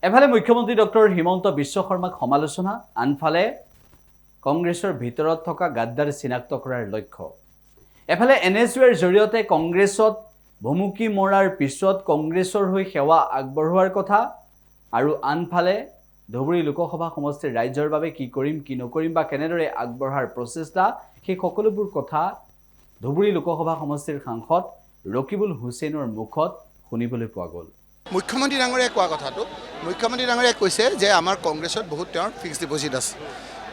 এফালে মুখ্যমন্ত্ৰী ডক্টৰ হিমন্ত বিশ্ব শৰ্মাক সমালোচনা, আনফালে কংগ্ৰেছৰ ভিতৰত থকা গাদ্দাৰ চিনাক্ত কৰাৰ লক্ষ্য। এফালে এনএছইউৰ জৰিয়তে কংগ্ৰেছত ভুমুকি মৰাৰ পিছত কংগ্ৰেছৰ হৈ সেৱা আগবঢ়োৱাৰ কথা, আৰু আনফালে ধুবুৰী লোকসভা সমষ্টিৰ ৰাইজৰ বাবে কি কৰিম কি নকৰিম বা কেনেদৰে আগবঢ়াৰ প্ৰচেষ্টা, সেই সকলোবোৰ কথা ধুবুৰী লোকসভা সমষ্টিৰ সাংসদ ৰকিবুল হুছেইনৰ মুখত শুনিবলৈ পোৱা গ'ল। মুখ্যমন্ত্ৰী ডাঙৰীয়াই কোৱা কথাটো, মুখ্যমন্ত্ৰী ডাঙৰীয়াই কৈছে যে আমাৰ কংগ্ৰেছত বহুত তেওঁৰ ফিক্সড ডিপজিট আছে,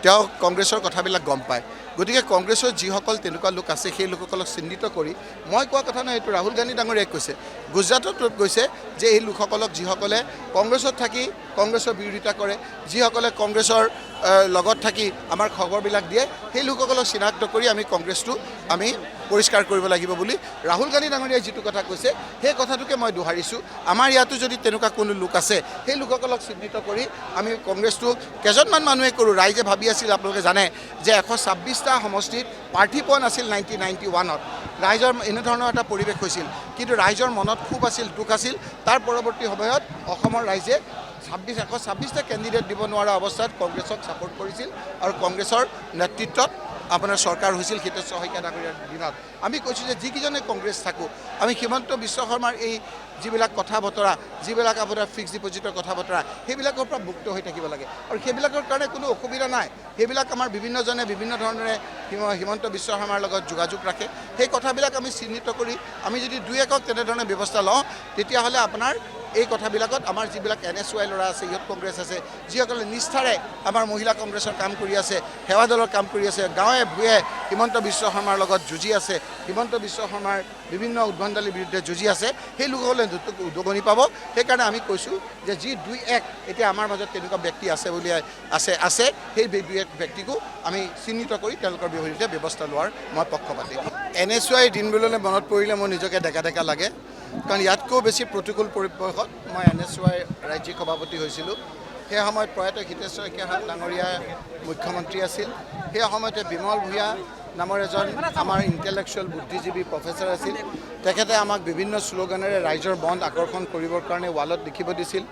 তেওঁ কংগ্ৰেছৰ কথাবিলাক গম পায়। গতিকে কংগ্ৰেছৰ যিসকল তেনেকুৱা লোক আছে সেই লোকসকলক চিহ্নিত কৰি, মই কোৱা কথা নহয়, এইটো ৰাহুল গান্ধী ডাঙৰীয়াই কৈছে, গুজৰাটত কৈছে যে এই লোকসকলক যিসকলে কংগ্ৰেছত থাকি কংগ্ৰেছৰ বিৰোধিতা কৰে, যিসকলে কংগ্ৰেছৰ লগত থাকি আমাৰ খবৰবিলাক দিয়ে, সেই লোকসকলক চিনাক্ত কৰি আমি কংগ্ৰেছটো আমি পৰিষ্কাৰ কৰিব লাগিব বুলি ৰাহুল গান্ধী ডাঙৰীয়াই যিটো কথা কৈছে সেই কথাটোকে মই দোহাৰিছোঁ। আমাৰ ইয়াতো যদি তেনেকুৱা কোনো লোক আছে সেই লোকসকলক চিহ্নিত কৰি আমি কংগ্ৰেছটো কেইজনমান মানুহে কৰোঁ। ৰাইজে ভাবি আছিল, আপোনালোকে জানে যে 126টা সমষ্টিত প্ৰাৰ্থী পোৱা নাছিল 1991ত, ৰাইজৰ এনেধৰণৰ এটা পৰিৱেশ হৈছিল, কিন্তু ৰাইজৰ মনত ক্ষোভ আছিল, দুখ আছিল। তাৰ পৰৱৰ্তী সময়ত অসমৰ ৰাইজে 126টা কেণ্ডিডেট দিব নোৱাৰা অৱস্থাত কংগ্ৰেছক ছাপোৰ্ট কৰিছিল আৰু কংগ্ৰেছৰ নেতৃত্বত আপোনাৰ চৰকাৰ হৈছিল হিতেশ্বৰ শইকীয়া ডাঙৰীয়াৰ দিনত। আমি কৈছোঁ যে যিকেইজনে কংগ্ৰেছ থাকোঁ, আমি হিমন্ত বিশ্ব শৰ্মাৰ এই যিবিলাক কথা বতৰা, যিবিলাক আপোনাৰ ফিক্সড ডিপজিটৰ কথা বতৰা, সেইবিলাকৰ পৰা মুক্ত হৈ থাকিব লাগে আৰু সেইবিলাকৰ কাৰণে কোনো অসুবিধা নাই। সেইবিলাক আমাৰ বিভিন্নজনে বিভিন্ন ধৰণেৰে হিমন্ত বিশ্ব শৰ্মাৰ লগত যোগাযোগ ৰাখে। সেই কথাবিলাক আমি চিহ্নিত কৰি আমি যদি দুই একক তেনেধৰণে ব্যৱস্থা লওঁ, তেতিয়াহ'লে আপোনাৰ এই কথাবিলাকত আমাৰ যিবিলাক এনএছইউ ল'ৰা আছে, ইউথ কংগ্ৰেছ আছে, যিসকলে নিষ্ঠাৰে আমাৰ মহিলা কংগ্ৰেছৰ কাম কৰি আছে, সেৱা দলৰ কাম কৰি আছে, গাঁৱে ভূঞে হিমন্ত বিশ্ব শৰ্মাৰ লগত যুঁজি আছে, হিমন্ত বিশ্ব শৰ্মাৰ বিভিন্ন উদ্ভণ্ডালিৰ বিৰুদ্ধে যুঁজি আছে, সেই লোকসকলে উদগনি পাব। সেইকাৰণে আমি কৈছোঁ যে যি দুই এক এতিয়া আমাৰ মাজত তেনেকুৱা ব্যক্তি আছে বুলি আছে সেই দুই এক ব্যক্তিকো আমি চিহ্নিত কৰি তেওঁলোকৰ বিৰুদ্ধে ব্যৱস্থা লোৱাৰ মই পক্ষপাতি। এনএছইউৰ দিনবোৰলৈ মনত পৰিলে মোৰ নিজকে ডেকা ডেকা লাগে, কাৰণ ইয়াতকৈও বেছি প্ৰতিকূল পৰিৱেশত মই এনএছইউৰ ৰাজ্যিক সভাপতি হৈছিলোঁ। সেই সময়ত প্ৰয়াত হিতেশ্বৰ শইকীয়া ডাঙৰীয়া মুখ্যমন্ত্ৰী আছিল। সেই সময়তে বিমল ভূঞা নামৰ এজন আমাৰ ইণ্টেলেকচুৱেল বুদ্ধিজীৱী প্ৰফেচাৰ আছিল। তেখেতে আমাক বিভিন্ন শ্লোগানেৰে ৰাইজৰ মন আকৰ্ষণ কৰিবৰ কাৰণে ৱালত লিখিব দিছিল।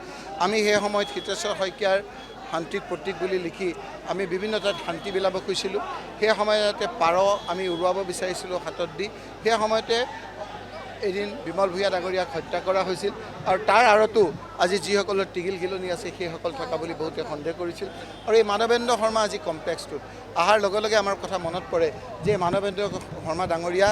আমি সেই সময়ত হিতেশ্বৰ শইকীয়াৰ শান্তিৰ প্ৰতীক বুলি লিখি আমি বিভিন্ন ঠাইত শান্তি বিলাব খুজিছিলোঁ। সেই সময়তে পাৰ আমি উৰুৱাব বিচাৰিছিলোঁ হাতত দি। সেই সময়তে এদিন বিমল ভূঞা ডাঙৰীয়াক হত্যা কৰা হৈছিল আৰু তাৰ আঁৰতো আজি যিসকলৰ টিগিল ঘিলনি আছে সেইসকল থকা বুলি বহুতে সন্দেহ কৰিছিল। আৰু এই মানৱেন্দ্ৰ শৰ্মা আজি কমপ্লেক্সটোত অহাৰ লগে লগে আমাৰ কথা মনত পৰে যে মানৱেন্দ্ৰ শৰ্মা ডাঙৰীয়া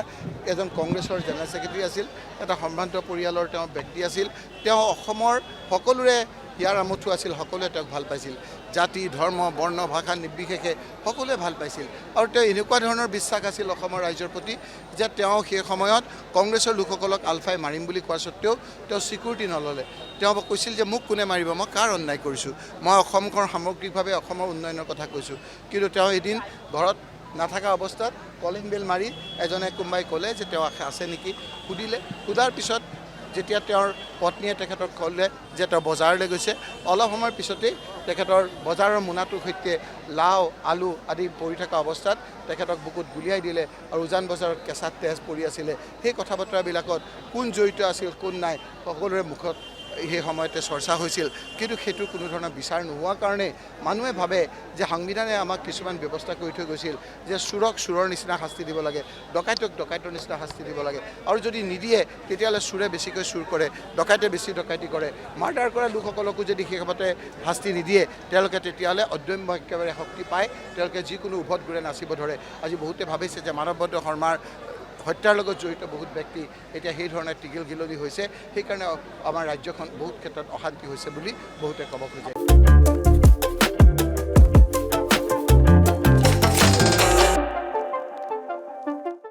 এজন কংগ্ৰেছৰ জেনেৰেল ছেক্ৰেটাৰী আছিল, এটা সম্ভ্ৰান্ত পৰিয়ালৰ তেওঁ ব্যক্তি আছিল। তেওঁ অসমৰ সকলোৰে ইয়াৰ আমঠু আছিল, সকলোৱে তেওঁক ভাল পাইছিল, জাতি ধৰ্ম বৰ্ণ ভাষা নিৰ্বিশেষে সকলোৱে ভাল পাইছিল। আৰু তেওঁ এনেকুৱা ধৰণৰ বিশ্বাস আছিল অসমৰ ৰাইজৰ প্ৰতি যে তেওঁ সেই সময়ত কংগ্ৰেছৰ লোকসকলক আলফাই মাৰিম বুলি কোৱা স্বত্তেও তেওঁ চিকিউৰিটি নল'লে। তেওঁ কৈছিল যে মোক কোনে মাৰিব, মই কাৰ অন্যায় কৰিছোঁ, মই অসমখন সামগ্ৰিকভাৱে অসমৰ উন্নয়নৰ কথা কৈছোঁ। কিন্তু তেওঁ এদিন ঘৰত নাথাকা অৱস্থাত কলিং বেল মাৰি এজনে কোনোবাই ক'লে যে তেওঁ আছে নেকি, সুধিলে। সোধাৰ পিছত যেতিয়া তেওঁৰ পত্নীয়ে তেখেতক ক'লে যে তেওঁ বজাৰলৈ গৈছে, অলপ সময়ৰ পিছতেই তেখেতৰ বজাৰৰ মোনাটোৰ সৈতে লাও আলু আদি পৰি থকা অৱস্থাত তেখেতক বুকুত গুলিয়াই দিলে আৰু উজান বজাৰত কেঁচা তেজ পৰি আছিলে। সেই কথা বতৰাবিলাকত কোন জড়িত আছিল কোন নাই সকলোৰে মুখত সেই সময়তে চৰ্চা হৈছিল। কিন্তু সেইটো কোনো ধৰণৰ বিচাৰ নোহোৱাৰ কাৰণে মানুহে ভাবে যে সংবিধানে আমাক কিছুমান ব্যৱস্থা কৰি থৈ গৈছিল যে চোৰক চোৰৰ নিচিনা শাস্তি দিব লাগে, ডকাইতক ডকাইতৰ নিচিনা শাস্তি দিব লাগে, আৰু যদি নিদিয়ে তেতিয়াহ'লে চোৰে বেছিকৈ চুৰ কৰে, ডকাইতে বেছি ডকাইতি কৰে। মাৰ্ডাৰ কৰা লোকসকলকো যদি সেইমতে শাস্তি নিদিয়ে তেওঁলোকে তেতিয়াহ'লে অদম্য একেবাৰে শক্তি পায়, তেওঁলোকে যিকোনো উভত ঘূৰে নাচিব ধৰে। আজি বহুতে ভাবিছে যে মানৱেন্দ্ৰ শৰ্মাৰ হত্যাৰ লগত জড়িত বহুত ব্যক্তি এতিয়া সেই ধৰণে টিগিল ঘিলনি হৈছে, সেইকাৰণে আমাৰ ৰাজ্যখন বহুত ক্ষেত্ৰত অশান্তি হৈছে বুলি বহুতে ক'ব খোজে।